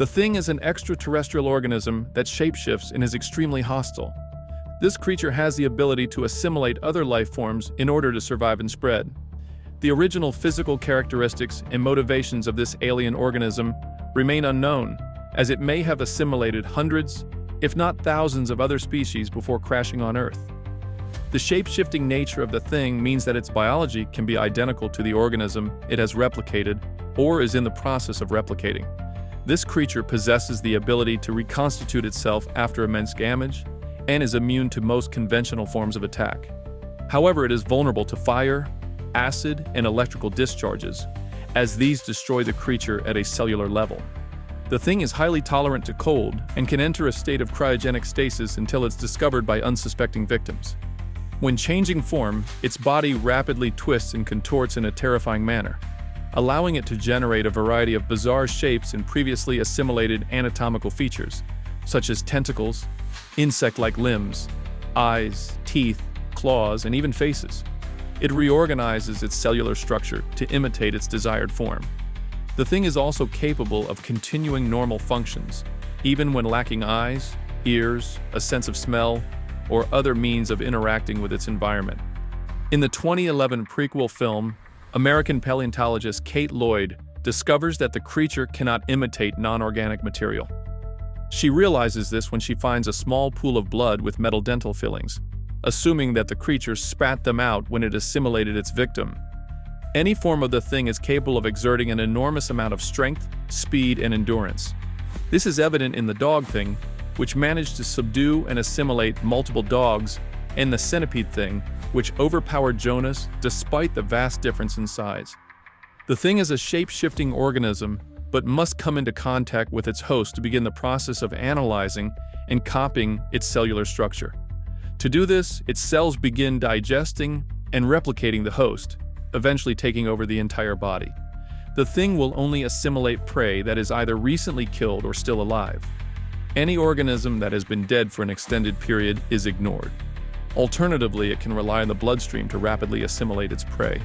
The thing is an extraterrestrial organism that shapeshifts and is extremely hostile. This creature has the ability to assimilate other life forms in order to survive and spread. The original physical characteristics and motivations of this alien organism remain unknown, as it may have assimilated hundreds, if not thousands of other species before crashing on Earth. The shape-shifting nature of the thing means that its biology can be identical to the organism it has replicated or is in the process of replicating. This creature possesses the ability to reconstitute itself after immense damage and is immune to most conventional forms of attack. However, it is vulnerable to fire, acid, and electrical discharges, as these destroy the creature at a cellular level. The thing is highly tolerant to cold and can enter a state of cryogenic stasis until it's discovered by unsuspecting victims. When changing form, its body rapidly twists and contorts in a terrifying manner, allowing it to generate a variety of bizarre shapes and previously assimilated anatomical features, such as tentacles, insect-like limbs, eyes, teeth, claws, and even faces. It reorganizes its cellular structure to imitate its desired form. The thing is also capable of continuing normal functions, even when lacking eyes, ears, a sense of smell, or other means of interacting with its environment. In the 2011 prequel film, American paleontologist Kate Lloyd discovers that the creature cannot imitate non-organic material. She realizes this when she finds a small pool of blood with metal dental fillings, assuming that the creature spat them out when it assimilated its victim. Any form of the thing is capable of exerting an enormous amount of strength, speed, and endurance. This is evident in the dog thing, which managed to subdue and assimilate multiple dogs, and the centipede thing, which overpowered Jonas despite the vast difference in size. The thing is a shape-shifting organism, but must come into contact with its host to begin the process of analyzing and copying its cellular structure. To do this, its cells begin digesting and replicating the host, eventually taking over the entire body. The thing will only assimilate prey that is either recently killed or still alive. Any organism that has been dead for an extended period is ignored. Alternatively, it can rely on the bloodstream to rapidly assimilate its prey.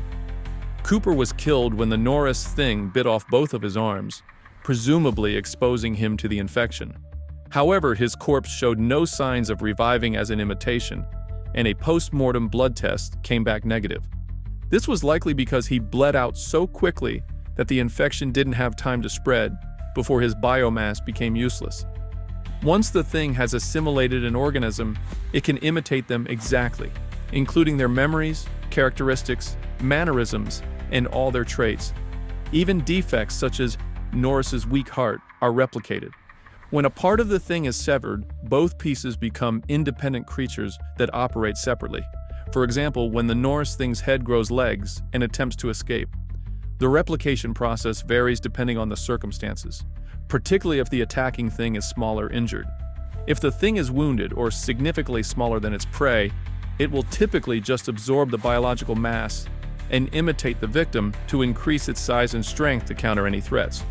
Cooper was killed when the Norris thing bit off both of his arms, presumably exposing him to the infection. However, his corpse showed no signs of reviving as an imitation, and a post-mortem blood test came back negative. This was likely because he bled out so quickly that the infection didn't have time to spread before his biomass became useless. Once the thing has assimilated an organism, it can imitate them exactly, including their memories, characteristics, mannerisms, and all their traits. Even defects such as Norris's weak heart are replicated. When a part of the thing is severed, both pieces become independent creatures that operate separately. For example, when the Norris thing's head grows legs and attempts to escape. The replication process varies depending on the circumstances, particularly if the attacking thing is small or injured. If the thing is wounded or significantly smaller than its prey, it will typically just absorb the biological mass and imitate the victim to increase its size and strength to counter any threats.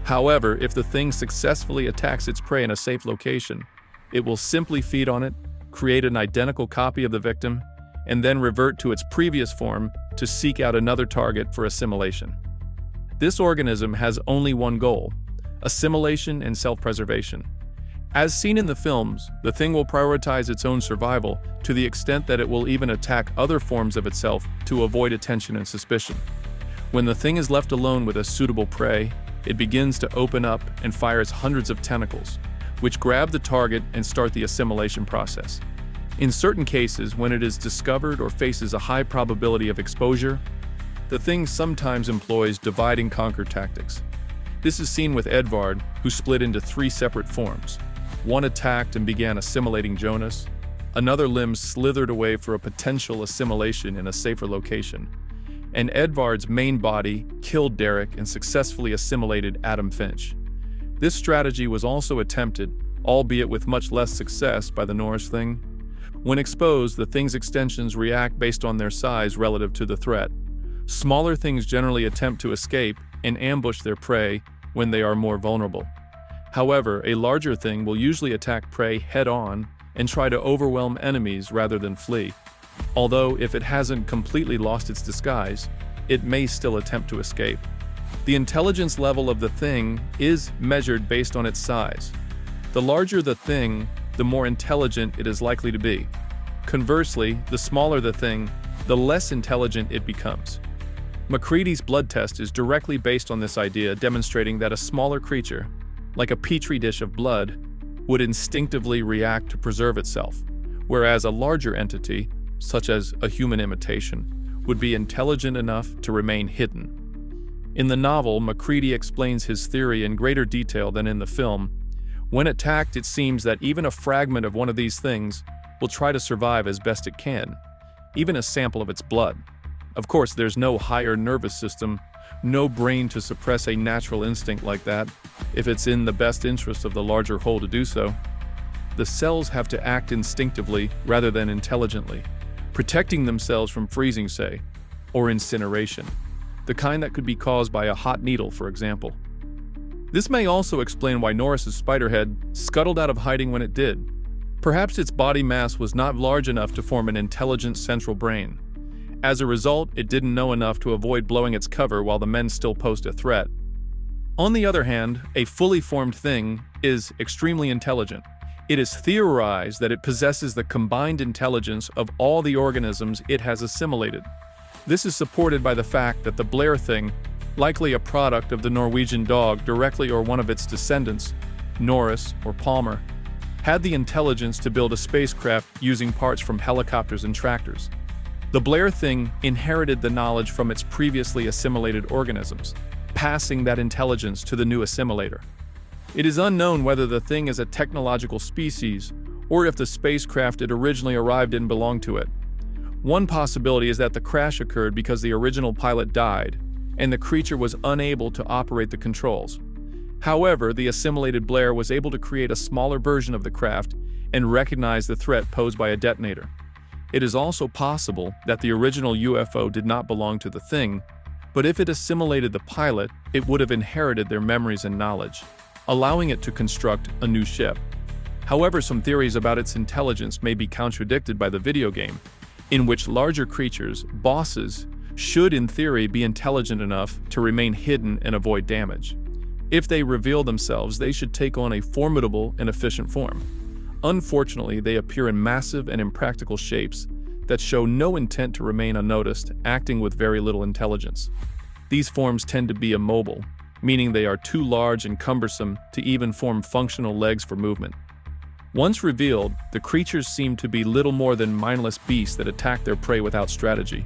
However, if the thing successfully attacks its prey in a safe location, it will simply feed on it, create an identical copy of the victim, and then revert to its previous form to seek out another target for assimilation. This organism has only one goal: assimilation and self-preservation. As seen in the films, the thing will prioritize its own survival to the extent that it will even attack other forms of itself to avoid attention and suspicion. When the thing is left alone with a suitable prey, it begins to open up and fires hundreds of tentacles, which grab the target and start the assimilation process. In certain cases, when it is discovered or faces a high probability of exposure, the thing sometimes employs divide-and-conquer tactics. This is seen with Edvard, who split into 3 separate forms. One attacked and began assimilating Jonas. Another limb slithered away for a potential assimilation in a safer location. And Edvard's main body killed Derek and successfully assimilated Adam Finch. This strategy was also attempted, albeit with much less success, by the Norris thing. When exposed, the thing's extensions react based on their size relative to the threat. Smaller things generally attempt to escape and ambush their prey when they are more vulnerable. However, a larger thing will usually attack prey head-on and try to overwhelm enemies rather than flee. Although, if it hasn't completely lost its disguise, it may still attempt to escape. The intelligence level of the thing is measured based on its size. The larger the thing, the more intelligent it is likely to be. Conversely, the smaller the thing, the less intelligent it becomes. McCready's blood test is directly based on this idea, demonstrating that a smaller creature, like a petri dish of blood, would instinctively react to preserve itself, whereas a larger entity, such as a human imitation, would be intelligent enough to remain hidden. In the novel, McCready explains his theory in greater detail than in the film. When attacked, it seems that even a fragment of one of these things will try to survive as best it can, even a sample of its blood. Of course, there's no higher nervous system, no brain to suppress a natural instinct like that, if it's in the best interest of the larger whole to do so. The cells have to act instinctively rather than intelligently, protecting themselves from freezing, say, or incineration, the kind that could be caused by a hot needle, for example. This may also explain why Norris's spiderhead scuttled out of hiding when it did. Perhaps its body mass was not large enough to form an intelligent central brain. As a result, it didn't know enough to avoid blowing its cover while the men still posed a threat. On the other hand, a fully formed thing is extremely intelligent. It is theorized that it possesses the combined intelligence of all the organisms it has assimilated. This is supported by the fact that the Blair thing, likely a product of the Norwegian dog directly or one of its descendants, Norris or Palmer, had the intelligence to build a spacecraft using parts from helicopters and tractors. The Blair thing inherited the knowledge from its previously assimilated organisms, passing that intelligence to the new assimilator. It is unknown whether the thing is a technological species or if the spacecraft it originally arrived in belonged to it. One possibility is that the crash occurred because the original pilot died and the creature was unable to operate the controls. However, the assimilated Blair was able to create a smaller version of the craft and recognize the threat posed by a detonator. It is also possible that the original UFO did not belong to the thing, but if it assimilated the pilot, it would have inherited their memories and knowledge, allowing it to construct a new ship. However, some theories about its intelligence may be contradicted by the video game, in which larger creatures, bosses, should in theory be intelligent enough to remain hidden and avoid damage. If they reveal themselves, they should take on a formidable and efficient form. Unfortunately, they appear in massive and impractical shapes that show no intent to remain unnoticed, acting with very little intelligence. These forms tend to be immobile, meaning they are too large and cumbersome to even form functional legs for movement. Once revealed, the creatures seem to be little more than mindless beasts that attack their prey without strategy.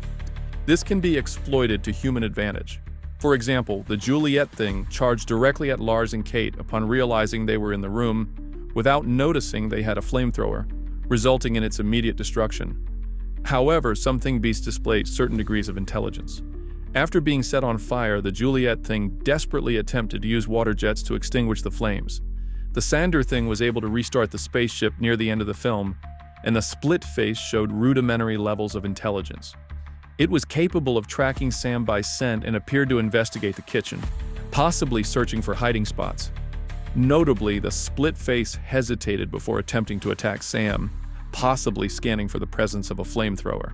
This can be exploited to human advantage. For example, the Juliet thing charged directly at Lars and Kate upon realizing they were in the room, without noticing they had a flamethrower, resulting in its immediate destruction. However, some thing beasts displayed certain degrees of intelligence. After being set on fire, the Juliet thing desperately attempted to use water jets to extinguish the flames. The Sander thing was able to restart the spaceship near the end of the film, and the split face showed rudimentary levels of intelligence. It was capable of tracking Sam by scent and appeared to investigate the kitchen, possibly searching for hiding spots. Notably, the split face hesitated before attempting to attack Sam, possibly scanning for the presence of a flamethrower.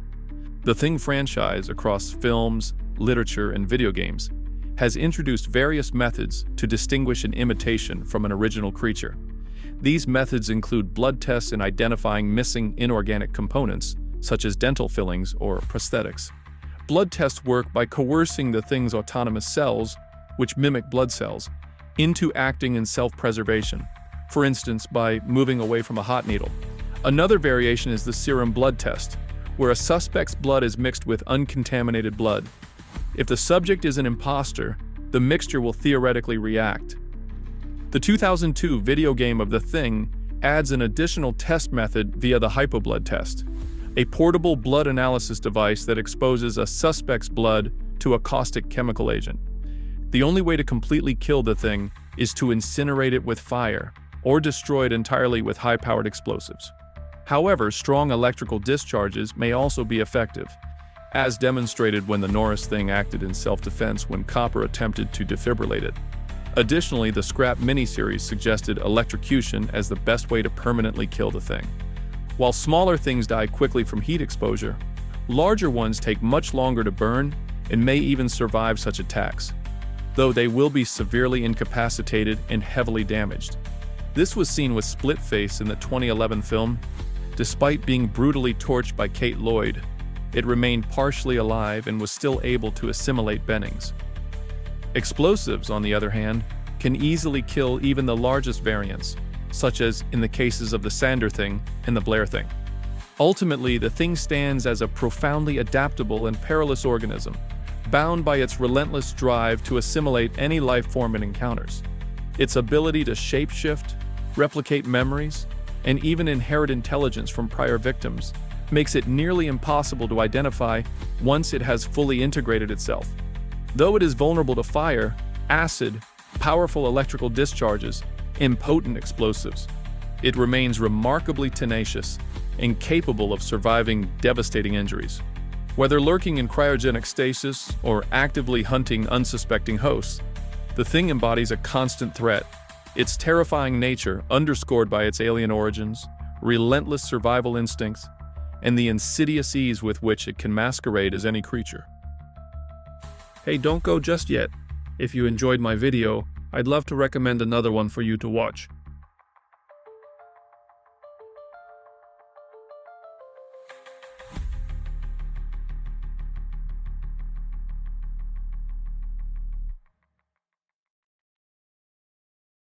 The Thing franchise, across films, literature, and video games, has introduced various methods to distinguish an imitation from an original creature. These methods include blood tests and identifying missing inorganic components, such as dental fillings or prosthetics. Blood tests work by coercing the thing's autonomous cells, which mimic blood cells, into acting in self-preservation, for instance by moving away from a hot needle. Another variation is the serum blood test, where a suspect's blood is mixed with uncontaminated blood. If the subject is an imposter, the mixture will theoretically react. The 2002 video game of The Thing adds an additional test method via the hypoblood test, a portable blood analysis device that exposes a suspect's blood to a caustic chemical agent. The only way to completely kill the thing is to incinerate it with fire, or destroy it entirely with high-powered explosives. However, strong electrical discharges may also be effective, as demonstrated when the Norris thing acted in self-defense when Copper attempted to defibrillate it. Additionally, the Scrap miniseries suggested electrocution as the best way to permanently kill the thing. While smaller things die quickly from heat exposure, larger ones take much longer to burn and may even survive such attacks. though they will be severely incapacitated and heavily damaged. This was seen with Splitface in the 2011 film. Despite being brutally torched by Kate Lloyd, it remained partially alive and was still able to assimilate Bennings. Explosives, on the other hand, can easily kill even the largest variants, such as in the cases of the Sander Thing and the Blair Thing. Ultimately, the Thing stands as a profoundly adaptable and perilous organism, bound by its relentless drive to assimilate any life form it encounters. Its ability to shapeshift, replicate memories, and even inherit intelligence from prior victims makes it nearly impossible to identify once it has fully integrated itself. Though it is vulnerable to fire, acid, powerful electrical discharges, and potent explosives, it remains remarkably tenacious and capable of surviving devastating injuries. Whether lurking in cryogenic stasis or actively hunting unsuspecting hosts, the Thing embodies a constant threat. Its terrifying nature, underscored by its alien origins, relentless survival instincts, and the insidious ease with which it can masquerade as any creature. Hey, don't go just yet. If you enjoyed my video, I'd love to recommend another one for you to watch.